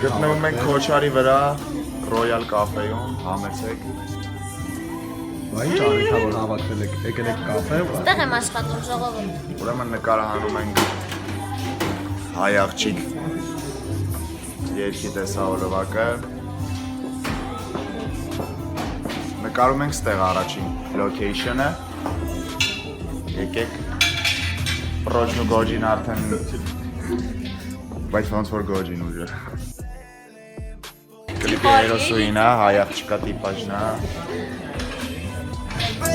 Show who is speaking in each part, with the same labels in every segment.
Speaker 1: Գտնվում ենք Քոչարի վրա Royal Cafe-ում, համեցեք։
Speaker 2: Ինչ արեք որ հավաքվել եք, եկել եք կաֆե։
Speaker 3: Այստեղ եմ աշխատում ժողովում։
Speaker 1: Ուրեմն նկարահանում ենք հայ աղջիկ երկի տեսահոլովակը։ Նկարում ենք ստեղ առաջին location-ը։ Եկեք Պրոջն ու Գոջին արդեն բայց ոնց որ Գոջին ուժը։ Կլիպի հերոսուհին է, հայ աղջիկա տիպաժն է։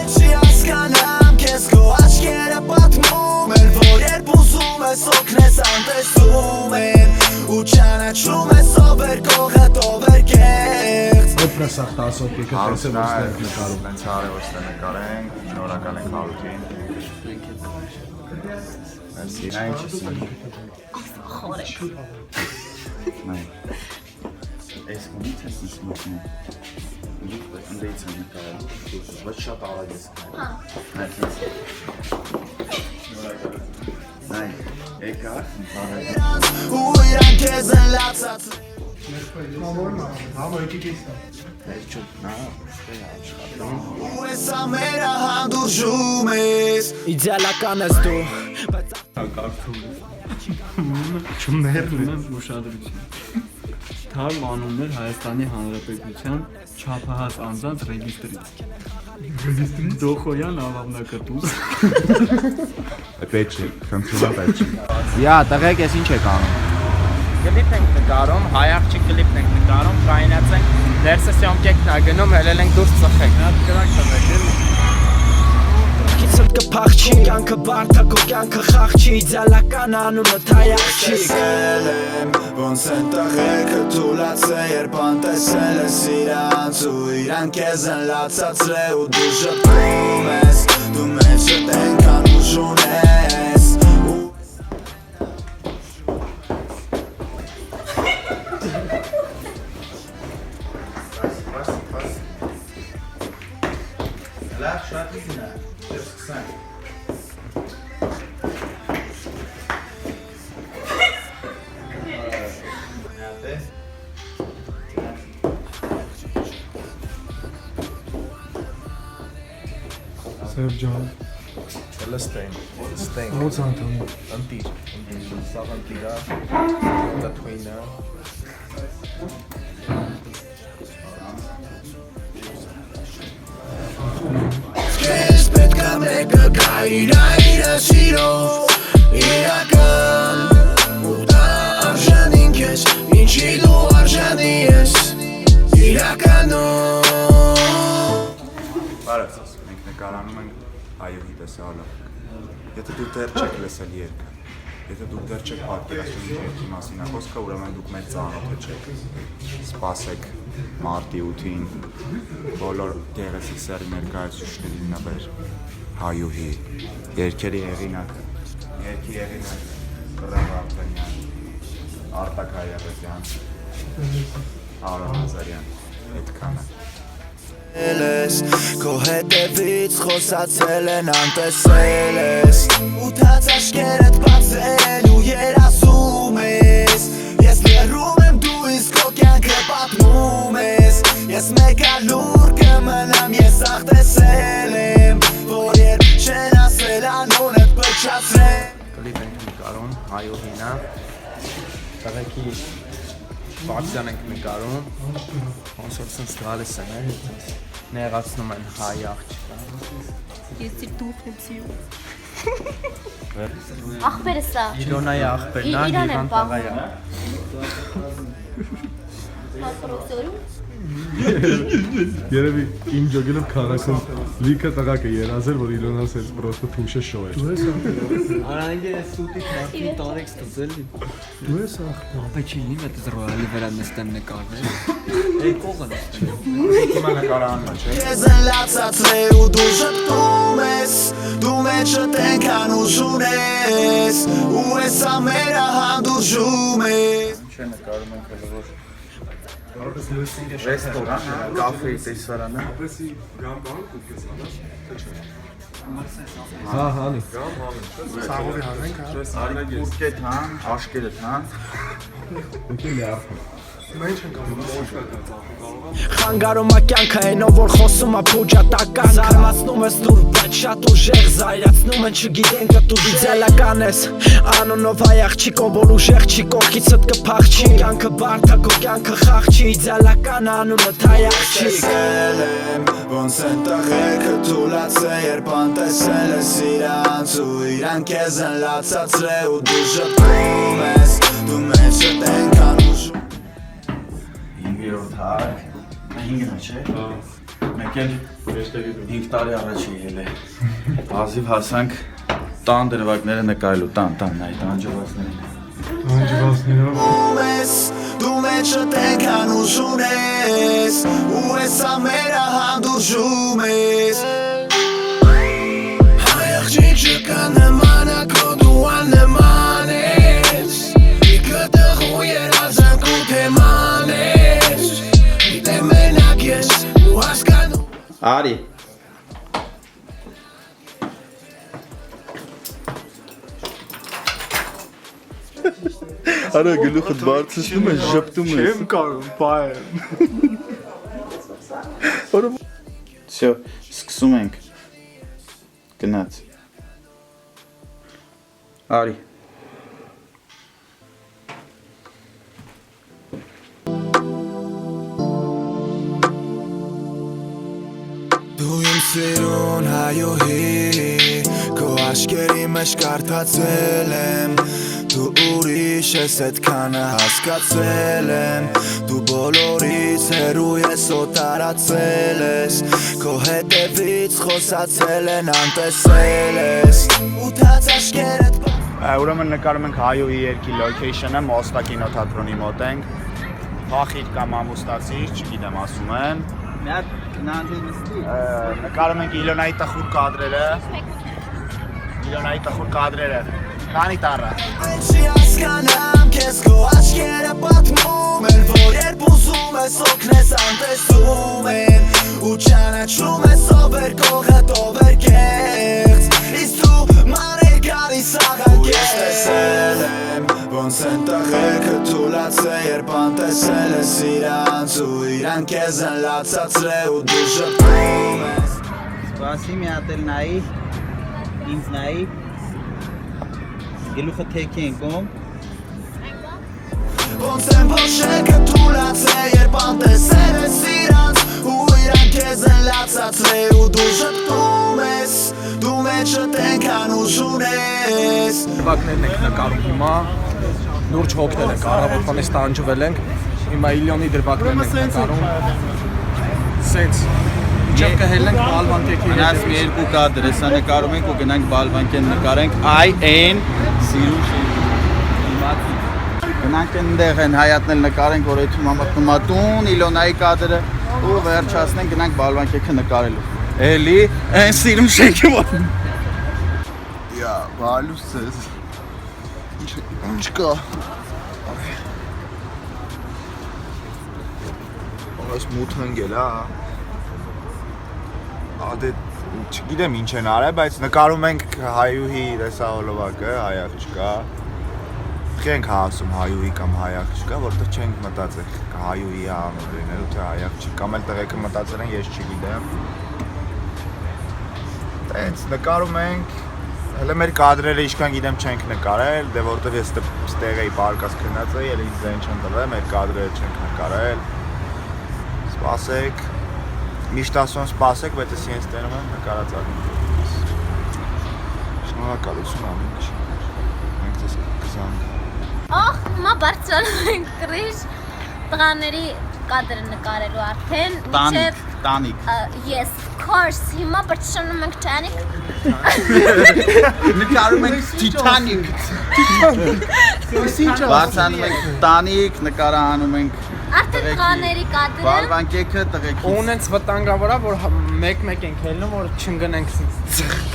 Speaker 4: Չի հասկանամ քեզ քո աչքերը պատմում են որ երբ ուզում ես օգնես անտեսում են ու ճանաչում ես ով էր կողդ ով էր կեղծ
Speaker 2: Ոպրես ախտասոտ եկել տեսել որ ստեղ նկարում
Speaker 1: Հենց արևոստը նկարենք, շնորհակալ ենք Հարութին։ Մերսի, նա ինչ ես անի։
Speaker 3: Խորեք։
Speaker 1: Նայ։ Այս ոնից ես նշմատնում։ Ընդեից եմ նկարել, ոչ շատ արագ ես նայ, եկար,
Speaker 4: ու իրանք քեզ են լացած ու ես ամերը հանդուրժում ես իդեալական ես դու
Speaker 5: Չմերն են ուշադրություն Թարմ անուններ Հայաստանի Հանրապետության չափահաս անձանց ռեգիստրից Դոխոյան ավավնակատուս
Speaker 1: պետք է, խնդրում եմ պետք է։ Յա, տղեկ ես ինչ եք անում։
Speaker 6: Կլիպ ենք նկարում, հայ աղջիկ կլիպն ենք նկարում, կայնած ենք, ներսը սյոմկեքն ա գնում, հելել ենք դուրս ծխեք։ Հատ կրակ տվեք, էլի։
Speaker 4: Քիցդ կփախչի, կյանքը բարդակ ու կյանքը խաղչի, իդեալական անունը հայ աղջիկ Ոնց են տղեկը թուլացե, երբ անտեսել ես իրանց ու իրան քեզ են լացածրե ու դու ժպտում ես, դու մեջդ ենքան ուժ ունես
Speaker 1: Լավ, շատ իզին է, դեր սկսենք։
Speaker 2: Սև ջան,
Speaker 1: Լստեն,
Speaker 2: ո՞նց անդամ։
Speaker 1: ընտիր, սաղ ընտիրա, տթույնը։
Speaker 4: Քեզ պետք է մեկը գա իրը սիրով իրական ու դա արժանին քեզ ինչի դու արժանի ես իրականում
Speaker 1: Բարև ձեզ, մենք նկարանում ենք հայուհի տեսահոլովակ։ Եթե դուք դեռ չեք լսել երգը, եթե դուք դեռ չեք պատկերացնում երգի մասին է խոսքը, ուրեմն դուք մեծ ծանոթը չեք։ Սպասեք մարտի 8-ին բոլոր գեղեցիկ սերի ներկայացուցիչներին նվեր հայուհի, երգերի հեղինակ, երգի հեղինակ Կռավ Արտանյան, Արտակ Հայրապետյան, Արոն Նազարյան, այդքանը։
Speaker 4: Քո հետևից խոսացել են անտեսել ես Ուտած աշկերդ բացել ու երազում ես Ես լերում եմ դու իսկ քո կյանքը պատմում ես Ես մեկ ալուր կմնամ ես աղտեսել եմ Որ երբ չեն ասել անունդ պրչացրել
Speaker 6: Կլիպ ենք նկարում, հայուհինա Տղեկի բարձյան ենք նկարում Ոնց որ սենց գալիս են, նեղացնում են հայ աղջիկա
Speaker 3: Ես իր դուխն եմ սիրում։ Ախպերը սա։
Speaker 6: Իլոնայի աղբերն է,
Speaker 3: Իրան եմ
Speaker 6: Իվան
Speaker 3: պահում։
Speaker 6: տղայա
Speaker 3: Պրոֆեսորում։
Speaker 2: Երևի իմ ջոգելով քարակում լիքը տղակ է երազել, որ Իլոնաս էլ պրոստը թուշը շո է։ Դու ես
Speaker 5: Արանիգե ես սուտի մարդի տարեքս տզելի
Speaker 2: Դու ես ախպեր։
Speaker 5: Ապա չի իմ էտ ռոյալի վրա նստեմ նկարվել Էй կողն
Speaker 1: Հիմա նկարանում է, չէ՞։
Speaker 4: Քեզ են լացածրե ու դու ժպտում ես Դու մեջդ ենքան ուժ ունես Ու ես ամերը հանդուրժում ես
Speaker 1: Ինչ է նկարում ենք հələ որ ռեստորան, կաֆեի տեսարանը։
Speaker 2: Հա, հանի։
Speaker 1: Սաղովի հանենք, հա։ Արի կուրկետ հան, աշկերդ հան։
Speaker 2: Ուտել է արփը։ Հիմա ինչ ենք անում, ոչ մեկ
Speaker 4: Խանգարում ա կյանքը այնով որ խոսում ա փուջա տական Զարմացնում ես դուր, բայց շատ ուժեղ զայրացնում են չգիտեն կը դու իդեալական ես Անունով այ աղջիկով որ ուժեղ չի կողքիցդ կփախչի Կյանքը բարդ ա, քո կյանքը խաղ չի Իդեալական անունդ այ աղջիկ Ոնց են տղերքը թուլացե երբ անտեսել ես իրանց Ու իրան քեզ են լացացրել ու դու ժպտում ես Դու մեջդ ենքան ուժում
Speaker 7: 5-րդ հարկ, 5-ն չէ, մեկ էլ 5 տարի առաջ եղել է, հազիվ հասանք տան դրվագները նկարելու, տան, նայ, տանջվածները
Speaker 2: Անջվածներով
Speaker 4: Դու մեջդ ենքան ուժում ես Ու ես ամերա հանդուրժում ես Հայ աղջիկ չկա նմանակո դու աննման ես Իքը տղու երազանք ու թեման ես Իդե մենակ ես ու հասկանում
Speaker 7: Արի Արա գլուխդ բարձրացնում ես, ժպտում ես
Speaker 2: Չեմ կարում, բայեմ
Speaker 7: Всё, սկսում ենք Գնաց Արի
Speaker 4: Դու իմ սիրուն հայուհի Քո աշկերի մեջ կարդացել եմ Դու ուրիշ ես այդքանը հասկացել եմ Դու բոլորից հեռու ես օտարացել ես Քո հետևից խոսացել են անտեսել ես Ուտած աշկերդ
Speaker 1: Ուրեմն նկարում ենք հայուհի երկի լոքեյշնը Մոստա կինոթատրոնի մոտ ենք Փախիր կամ ամուսնացիր, չգիտեմ ասում են Նկարում ենք Իլոնայի տխուր կադրերը Քանի տառը
Speaker 4: Չի հասկանամ քեզ քո աչքերը պատմում են Որ երբ ուզում ես օգնես անտեսում են Ու ճանաչում ես ով էր կողդ ով էր կեղծ Իսկ դու մանր գալիս աղակ ես տեսել եմ Ոնց են տղերքը թուլացե երբ անտեսել ես իրանց Ու իրան քեզ են լացացրել ու դու ժպտում ես
Speaker 8: Սպասի մի հատ էլ նայի Ինձ նայի Գլուխը թեքի են կոմ
Speaker 4: Ոնց են ոչեքը թուլացե երբ անտեսել ես իրանց Ու իրան քեզ են լացացրել ու դու ժպտում ես Դու մեջդ ենքան ուժում ես
Speaker 6: Դրվագներն ենք նկարում հիմա Լուրջ հոգներ ենք, առավոտվանից տանջվել ենք Հիմա իլյոնի դրվագներն ենք նկարում Սենց Իջև կհելնենք բալվանքեքի
Speaker 7: Մնաց մի երկու կադր, հեսա նկարում ենք ու գնանք բալվանքեն նկարենք I.N. Սիրու շեյք Գնանք ընդեղ են հայատնել նկարենք, որ էթում ամատնում ատուն, Իլոնայի կադրը ու վերջացնենք գնանք բալվանքեքը նկարելու Էլի, են սիրում շեյքի մոտ Յա, բալուս ես Ինչ կա
Speaker 1: Այս մութ հնգել, Ադե չգիտեմ ինչ են արել, բայց նկարում ենք հայուհի տեսահոլովակը, հայ աղջկա Չենք ասում հայուհի կամ հայ աղջկա, որտեղ չենք մտածել հայուհի անունը լինելու, թե հայ աղջիկ կամ էլ տղեկը մտածել են, ես չգիտեմ Տենց նկարում ենք, հələ մեր կադրերը ինչքան գիտեմ չենք նկարել, դե որտեղ ես ստեղ էի պարկած քնած էի, էլ ինձ ձեն չեն տվել, մեր կադրերը չենք նկարել Սպասեք Միշտ ասում սպասեք, բայց ես ինձ տենում եմ նկարած ակնկալից Շնորհակալություն ամեն ինչ Մենք ձեզ կզանգ
Speaker 3: Ախ, հիմա բարձրանում ենք կրիշ տղաների կադրը նկարելու արդեն
Speaker 7: Տանիկ
Speaker 3: Yes, of course, հիմա բարձրանում ենք Titanic
Speaker 7: Նկարում ենք Titanic Բարձրանում ենք Տանիկ, նկարահանում ենք
Speaker 3: Արդեն տղաների կադրը
Speaker 7: Բալվանքեքը տղեկից
Speaker 6: Ունենց վտանգավոր է, որ մեկ-մեկ ենք հելնում, որ չընկնենք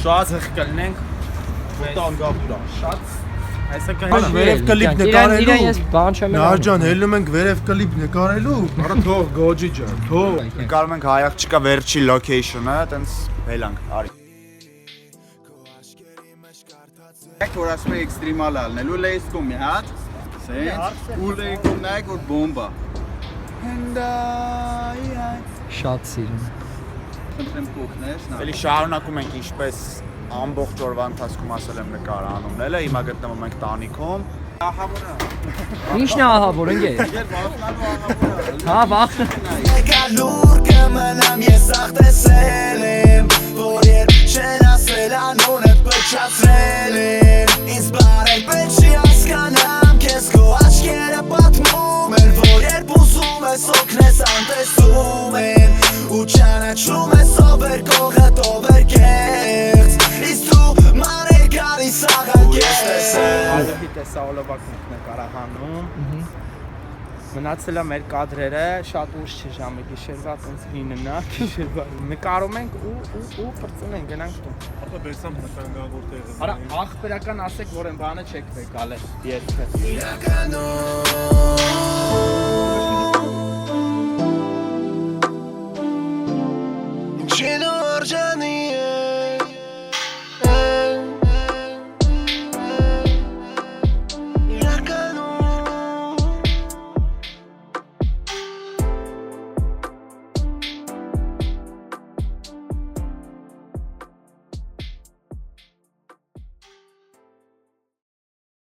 Speaker 6: շատ հղ կլնենք վտանգավոր է, շատ Այսա կհելնում
Speaker 2: Վերև կլիպ նկարելու
Speaker 5: բան չեմ
Speaker 2: Նարջան, հելնում ենք վերև կլիպ նկարելու Արա թող գոջի ջան, թող
Speaker 1: Նկարում ենք հայ աղջկա վերջի լոքեյշնը, տենց հելանք, արի
Speaker 7: Եք որ ասում է էքստրիմալ ալնելու լեյսկում մի հատ Սենց ու լեյկում նայեք որ բոմբա
Speaker 5: Շատ սիրում։
Speaker 7: Խնդրեմ կօգնես։
Speaker 1: Էլի շարունակում ենք ինչպես ամբողջ օրվա ընթացքում ասել եմ նկարանումները, հիմա գտնվում ենք տանիքում։
Speaker 5: Ինչն է ահավոր ընկեր։ Հա, վախ։
Speaker 4: Եկա լուր կմնամ ես աղտեսել եմ Որ երբ չեն ասել անունդ պրչացրել են Ինձ բարել պետք չի հասկանամ Կեզ քո աչքերը պատմում են Որ երբ ուզում ես օգնես անտեսում են Ու ճանաչում ես ով էր կողդ ով էր կեղծ Իսկ դու մաներ գալիս աղանքես
Speaker 6: Այդի տեսա ոլովակն ենք նկարահանում Մնացել է մեր կադրերը, շատ ուշ չէ ժամը, գիշերվա տենց 9-ն է, գիշերվա նկարում ենք ու պրծում ենք, գնանք տուն։
Speaker 2: Ապա բերսամ նկարան որտեղ է։
Speaker 6: Արա աղբերական ասեք, որ այն բանը չեք վեկալ է, երկը։
Speaker 4: Իրականում